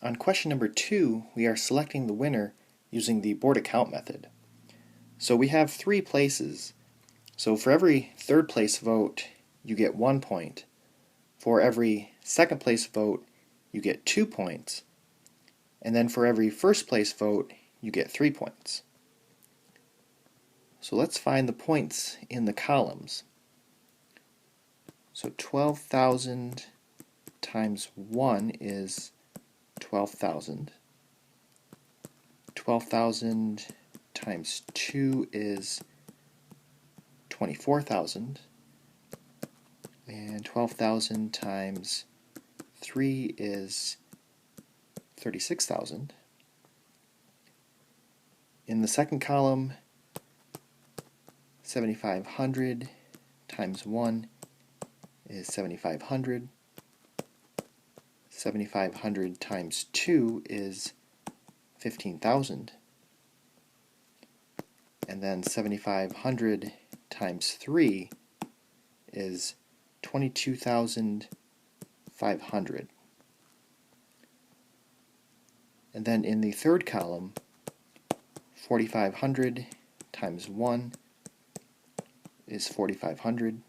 On question number 2, we are selecting the winner using the board account method. So we have 3 places. So for every third place vote, you get 1 point. For every second place vote, you get 2 points. And then for every first place vote, you get 3 points. So let's find the points in the columns. So 12,000 times 1 is 12,000. 12,000 times 2 is 24,000. And 12,000 times 3 is 36,000. In the second column, 7,500 times 1 is 7,500. 7,500 times 2 is 15,000. And then 7,500 times 3 is 22,500. And then in the third column, 4,500 times 1 is 4,500.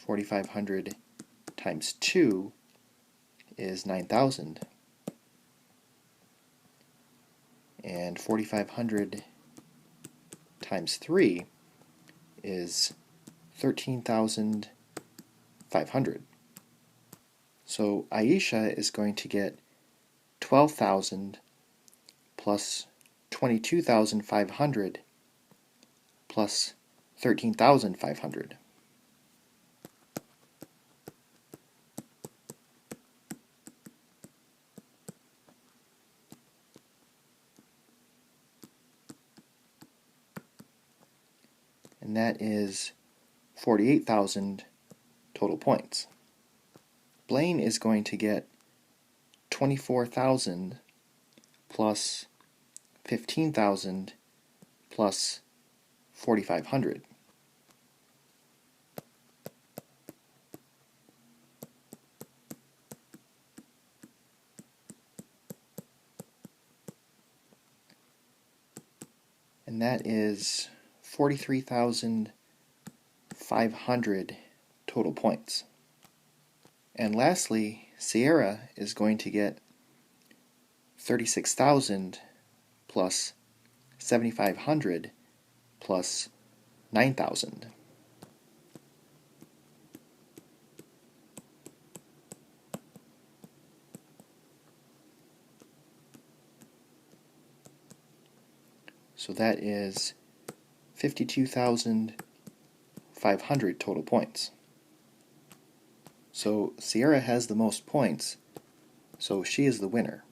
4,500 times 2 is 9,000. And 4,500 times 3 is 13,500. So Aisha is going to get 12,000 plus 22,500 plus 13,500. And that is 48,000 total points. Blaine is going to get 24,000 plus 15,000 plus 4,500. And that is 43,500 total points. And lastly, Sierra is going to get 36,000 plus 7,500 plus 9,000. So that is 52,500 total points. So Sierra has the most points, so she is the winner.